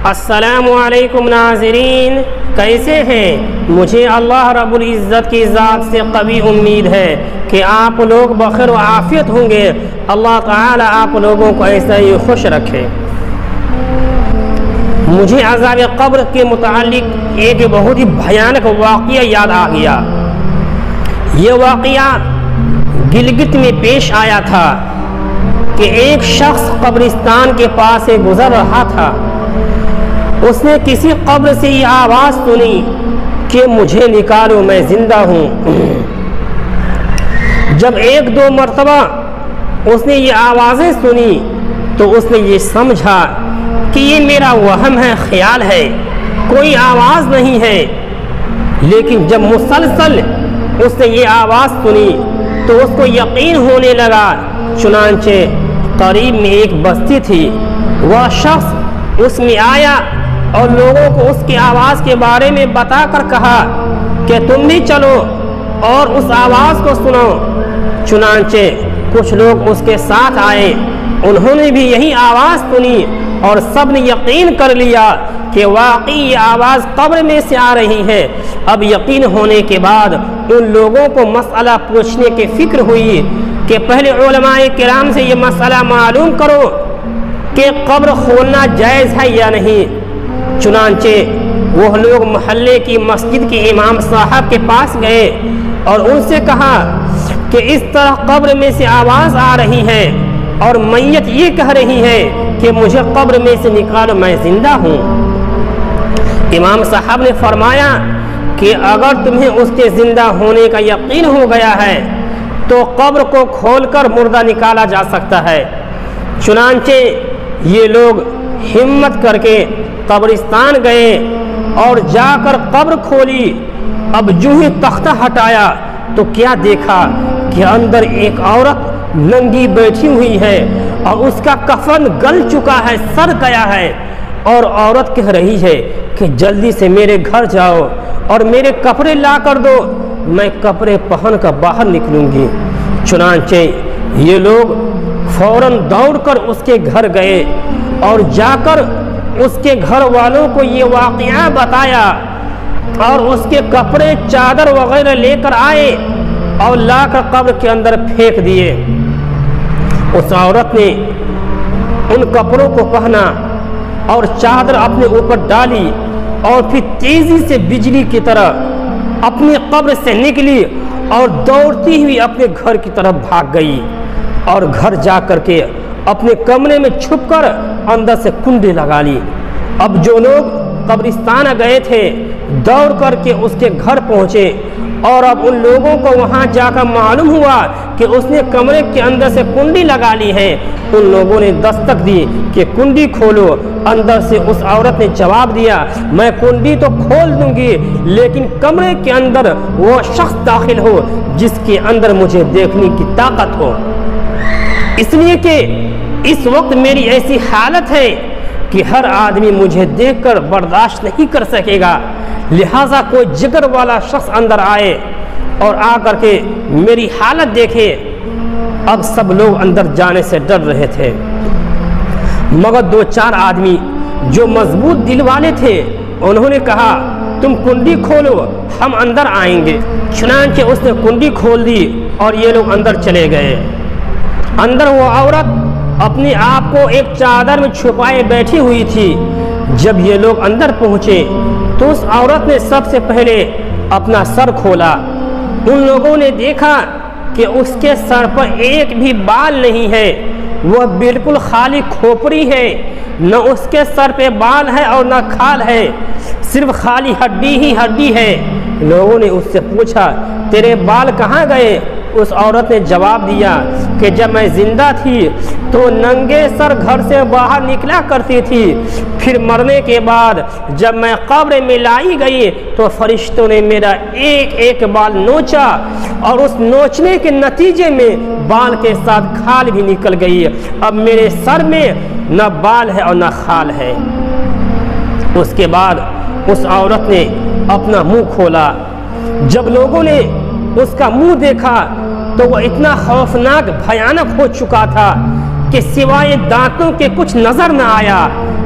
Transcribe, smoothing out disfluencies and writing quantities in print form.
السلام علیکم ناظرین، کیسے ہیں؟ مجھے اللہ رب العزت کی ذات سے قوی امید ہے کہ آپ لوگ بخیر و عافیت ہوں گے۔ اللہ تعالی آپ لوگوں کو ایسا ہی خوش رکھے۔ مجھے عذاب قبر کے متعلق ایک بہت ہی بھیانک واقعہ یاد آ گیا۔ یہ واقعہ گلگت میں پیش آیا تھا کہ ایک شخص قبرستان کے پاس سے گزر رہا تھا۔ اس نے کسی قبر سے یہ آواز سنی کہ مجھے نکالو، میں زندہ ہوں۔ جب ایک دو مرتبہ اس نے یہ آوازیں سنی تو اس نے یہ سمجھا کہ یہ میرا وہم ہے، خیال ہے، کوئی آواز نہیں ہے۔ لیکن جب مسلسل اس نے یہ آواز سنی تو اس کو یقین ہونے لگا۔ چنانچہ قریب میں ایک بستی تھی، وہ شخص اس میں آیا اور لوگوں کو اس کی آواز کے بارے میں بتا کر کہا کہ تم بھی چلو اور اس آواز کو سنو۔ چنانچہ کچھ لوگ اس کے ساتھ آئے، انہوں نے بھی یہی آواز سنی اور سب نے یقین کر لیا کہ واقعی یہ آواز قبر میں سے آ رہی ہے۔ اب یقین ہونے کے بعد ان لوگوں کو مسئلہ پوچھنے کی فکر ہوئی کہ پہلے علماء کرام سے یہ مسئلہ معلوم کرو کہ قبر کھولنا جائز ہے یا نہیں۔ چنانچہ وہ لوگ محلے کی مسجد کے امام صاحب کے پاس گئے اور ان سے کہا کہ اس طرح قبر میں سے آواز آ رہی ہے اور میت یہ کہہ رہی ہے کہ مجھے قبر میں سے نکالو، میں زندہ ہوں۔ امام صاحب نے فرمایا کہ اگر تمہیں اس کے زندہ ہونے کا یقین ہو گیا ہے تو قبر کو کھول کر مردہ نکالا جا سکتا ہے۔ چنانچہ یہ لوگ ہمت کر کے قبرستان گئے اور جا کر قبر کھولی۔ اب جو ہی تختہ ہٹایا تو کیا دیکھا کہ اندر ایک عورت ننگی بیٹھی ہوئی ہے اور اس کا کفن گل چکا ہے، سڑ گیا ہے، اور عورت کہہ رہی ہے کہ جلدی سے میرے گھر جاؤ اور میرے کپڑے لا کر دو، میں کپڑے پہن کر باہر نکلوں گی۔ چنانچہ یہ لوگ فوراً دوڑ کر اس کے گھر گئے اور جا کر اس کے گھر والوں کو یہ واقعہ بتایا اور اس کے کپڑے چادر وغیرہ لے کر آئے اور لا کر قبر کے اندر پھینک دیے۔ اس عورت نے ان کپڑوں کو پہنا اور چادر اپنے اوپر ڈالی اور پھر تیزی سے بجلی کی طرح اپنی قبر سے نکلی اور دوڑتی ہوئی اپنے گھر کی طرف بھاگ گئی اور گھر جا کر کے اپنے کمرے میں چھپ کر اندر سے کنڈی لگا لی۔ اب جو لوگ قبرستان گئے تھے دوڑ کر کے اس کے گھر پہنچے اور اب ان لوگوں کو وہاں جا کر معلوم ہوا کہ اس نے کمرے کے اندر سے کنڈی لگا لی ہے۔ ان لوگوں نے دستک دی کہ کنڈی کھولو۔ اندر سے اس عورت نے جواب دیا، میں کنڈی تو کھول دوں گی لیکن کمرے کے اندر وہ شخص داخل ہو جس کے اندر مجھے دیکھنے کی طاقت ہو، اس لیے کہ اس وقت میری ایسی حالت ہے کہ ہر آدمی مجھے دیکھ کر برداشت نہیں کر سکے گا، لہٰذا کوئی جگر والا شخص اندر آئے اور آ کر کے میری حالت دیکھے۔ اب سب لوگ اندر جانے سے ڈر رہے تھے، مگر دو چار آدمی جو مضبوط دل والے تھے انہوں نے کہا تم کنڈی کھولو، ہم اندر آئیں گے۔ چنانچہ اس نے کنڈی کھول دی اور یہ لوگ اندر چلے گئے۔ اندر وہ عورت اپنے آپ کو ایک چادر میں چھپائے بیٹھی ہوئی تھی۔ جب یہ لوگ اندر پہنچے تو اس عورت نے سب سے پہلے اپنا سر کھولا۔ ان لوگوں نے دیکھا کہ اس کے سر پر ایک بھی بال نہیں ہے، وہ بالکل خالی کھوپڑی ہے، نہ اس کے سر پہ بال ہے اور نہ کھال ہے، صرف خالی ہڈی ہی ہڈی ہے۔ لوگوں نے اس سے پوچھا تیرے بال کہاں گئے؟ اس عورت نے جواب دیا کہ جب میں زندہ تھی تو ننگے سر گھر سے باہر نکلا کرتی تھی، پھر مرنے کے بعد جب میں قبر میں لائی گئی تو فرشتوں نے میرا ایک ایک بال نوچا اور اس نوچنے کے نتیجے میں بال کے ساتھ کھال بھی نکل گئی۔ اب میرے سر میں نہ بال ہے اور نہ کھال ہے۔ اس کے بعد اس عورت نے اپنا منہ کھولا۔ جب لوگوں نے اس کا منہ دیکھا تو وہ اتنا خوفناک بھیانک ہو چکا تھا کہ سوائے دانتوں کے کچھ نظر نہ آیا،